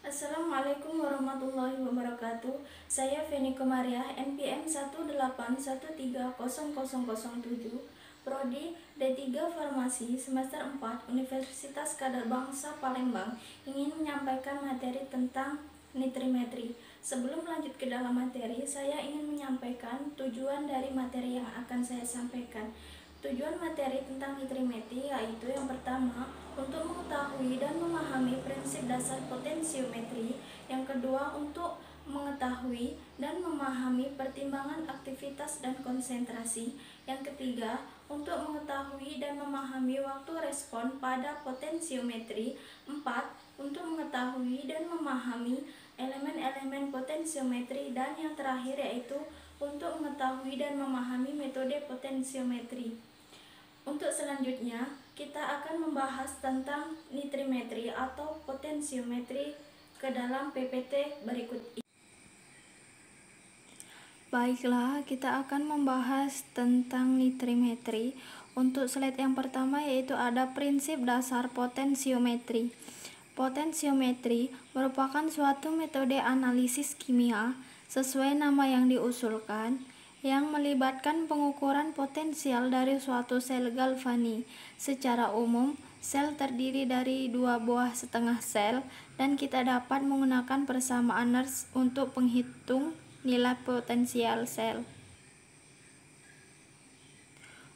Assalamualaikum warahmatullahi wabarakatuh. Saya Feni Komariah, NPM 181300007, Prodi D3 Farmasi, semester 4, Universitas Kadar Bangsa Palembang, ingin menyampaikan materi tentang nitrimetri. Sebelum lanjut ke dalam materi, saya ingin menyampaikan tujuan dari materi yang akan saya sampaikan. Tujuan materi tentang nitrimetri yaitu yang pertama, untuk mengetahui dan memahami prinsip dasar potensiometri. Yang kedua, untuk mengetahui dan memahami pertimbangan aktivitas dan konsentrasi. Yang ketiga, untuk mengetahui dan memahami waktu respon pada potensiometri. 4. Untuk mengetahui dan memahami elemen-elemen potensiometri. Dan yang terakhir yaitu untuk mengetahui dan memahami metode potensiometri. Untuk selanjutnya, kita akan membahas tentang nitrimetri atau potensiometri ke dalam PPT berikut ini. Baiklah, kita akan membahas tentang nitrimetri. Untuk slide yang pertama yaitu ada prinsip dasar potensiometri. Potensiometri merupakan suatu metode analisis kimia sesuai nama yang diusulkan, yang melibatkan pengukuran potensial dari suatu sel galvani. Secara umum, sel terdiri dari dua buah setengah sel, dan kita dapat menggunakan persamaan Nernst untuk penghitung nilai potensial sel.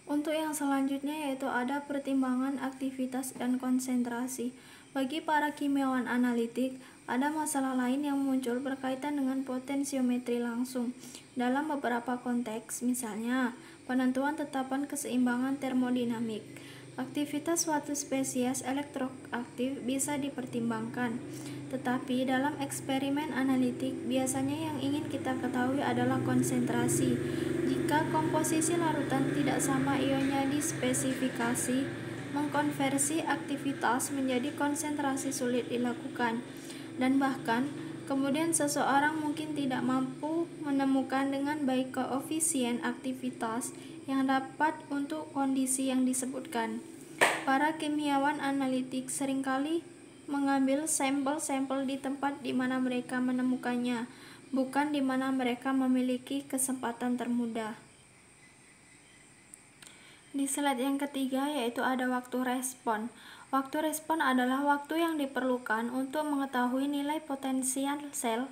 Untuk yang selanjutnya yaitu ada pertimbangan aktivitas dan konsentrasi. Bagi para kimiawan analitik, ada masalah lain yang muncul berkaitan dengan potensiometri langsung. Dalam beberapa konteks, misalnya penentuan tetapan keseimbangan termodinamik, aktivitas suatu spesies elektroaktif bisa dipertimbangkan. Tetapi dalam eksperimen analitik, biasanya yang ingin kita ketahui adalah konsentrasi. Jika komposisi larutan tidak sama ionnya di spesifikasi, mengkonversi aktivitas menjadi konsentrasi sulit dilakukan, dan bahkan kemudian seseorang mungkin tidak mampu menemukan dengan baik koefisien aktivitas yang dapat untuk kondisi yang disebutkan. Para kimiawan analitik seringkali mengambil sampel-sampel di tempat di mana mereka menemukannya, bukan di mana mereka memiliki kesempatan termudah. Di slide yang ketiga yaitu ada waktu respon. Waktu respon adalah waktu yang diperlukan untuk mengetahui nilai potensial sel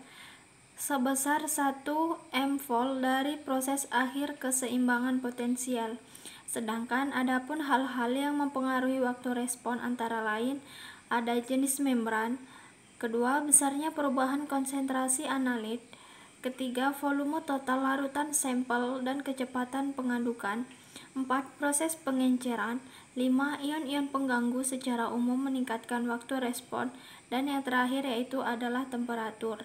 sebesar 1 mvol dari proses akhir keseimbangan potensial. Sedangkan adapun hal-hal yang mempengaruhi waktu respon antara lain ada jenis membran, kedua besarnya perubahan konsentrasi analit, ketiga volume total larutan sampel dan kecepatan pengadukan, 4. Proses pengenceran, 5. Ion-ion pengganggu secara umum meningkatkan waktu respon, dan yang terakhir yaitu adalah temperatur.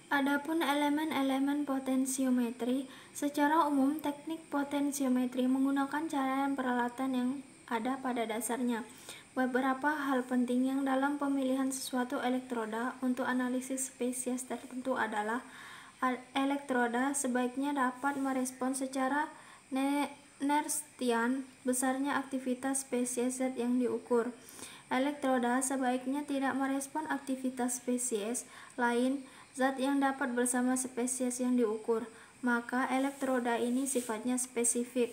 Adapun elemen-elemen potensiometri, secara umum teknik potensiometri menggunakan cara dan peralatan yang ada pada dasarnya. Beberapa hal penting yang dalam pemilihan sesuatu elektroda untuk analisis spesies tertentu adalah elektroda sebaiknya dapat merespon secara Nernstian besarnya aktivitas spesies zat yang diukur. Elektroda sebaiknya tidak merespon aktivitas spesies lain zat yang dapat bersama spesies yang diukur, maka elektroda ini sifatnya spesifik.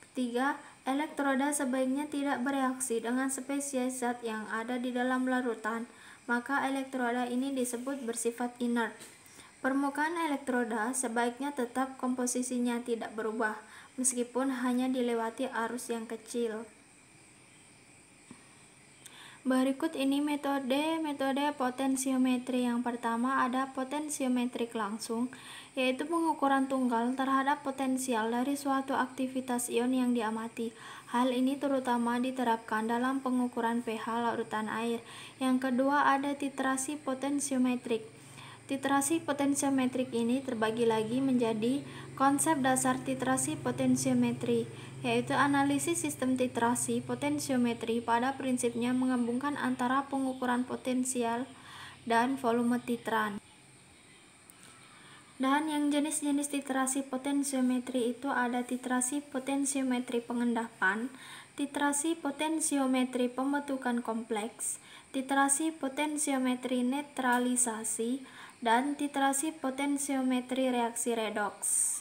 Ketiga, elektroda sebaiknya tidak bereaksi dengan spesies zat yang ada di dalam larutan, maka elektroda ini disebut bersifat inert. Permukaan elektroda sebaiknya tetap komposisinya tidak berubah, meskipun hanya dilewati arus yang kecil. Berikut ini metode potensiometri. Yang pertama ada potensiometrik langsung, yaitu pengukuran tunggal terhadap potensial dari suatu aktivitas ion yang diamati. Hal ini terutama diterapkan dalam pengukuran pH larutan air. Yang kedua ada titrasi potensiometrik. Titrasi potensiometrik ini terbagi lagi menjadi konsep dasar titrasi potensiometri, yaitu analisis sistem titrasi potensiometri pada prinsipnya menggabungkan antara pengukuran potensial dan volume titran. Dan yang jenis-jenis titrasi potensiometri itu ada titrasi potensiometri pengendapan, titrasi potensiometri pembentukan kompleks, titrasi potensiometri netralisasi, dan titrasi potensiometri reaksi redoks.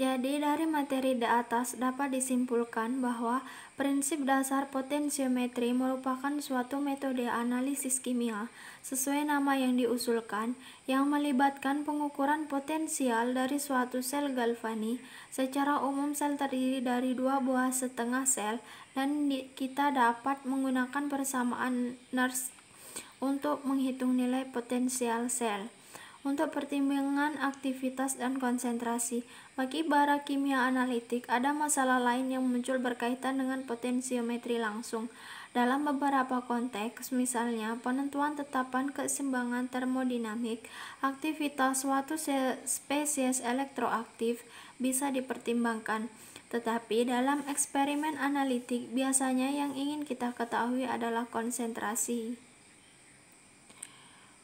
Jadi dari materi di atas dapat disimpulkan bahwa prinsip dasar potensiometri merupakan suatu metode analisis kimia sesuai nama yang diusulkan yang melibatkan pengukuran potensial dari suatu sel galvani. Secara umum sel terdiri dari dua buah setengah sel dan kita dapat menggunakan persamaan Nernst untuk menghitung nilai potensial sel. Untuk pertimbangan aktivitas dan konsentrasi, bagi para kimia analitik ada masalah lain yang muncul berkaitan dengan potensiometri langsung. Dalam beberapa konteks, misalnya penentuan tetapan keseimbangan termodinamik, aktivitas suatu spesies elektroaktif bisa dipertimbangkan. Tetapi dalam eksperimen analitik, biasanya yang ingin kita ketahui adalah konsentrasi.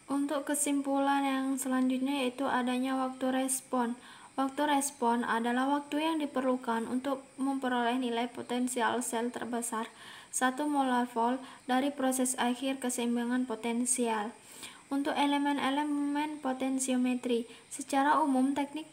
Untuk kesimpulan yang selanjutnya yaitu adanya waktu respon. Waktu respon adalah waktu yang diperlukan untuk memperoleh nilai potensial sel terbesar 1 molar volt dari proses akhir keseimbangan potensial. Untuk elemen-elemen potensiometri, secara umum teknik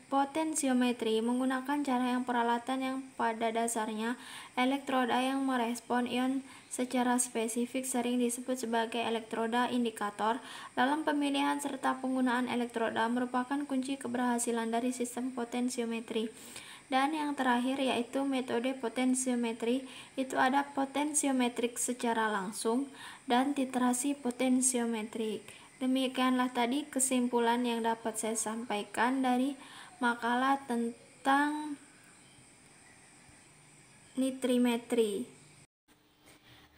potensiometri menggunakan cara yang peralatan yang pada dasarnya elektroda yang merespon ion secara spesifik sering disebut sebagai elektroda indikator. Dalam pemilihan serta penggunaan elektroda merupakan kunci keberhasilan dari sistem potensiometri. Dan yang terakhir yaitu metode potensiometri, itu ada potensiometrik secara langsung dan titrasi potensiometrik. Demikianlah tadi kesimpulan yang dapat saya sampaikan dari makalah tentang nitrimetri.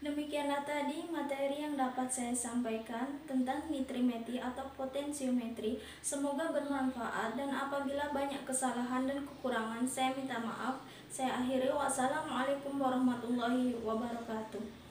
Demikianlah tadi materi yang dapat saya sampaikan tentang nitrimetri atau potensiometri. Semoga bermanfaat dan apabila banyak kesalahan dan kekurangan saya minta maaf. Saya akhiri. Wassalamualaikum warahmatullahi wabarakatuh.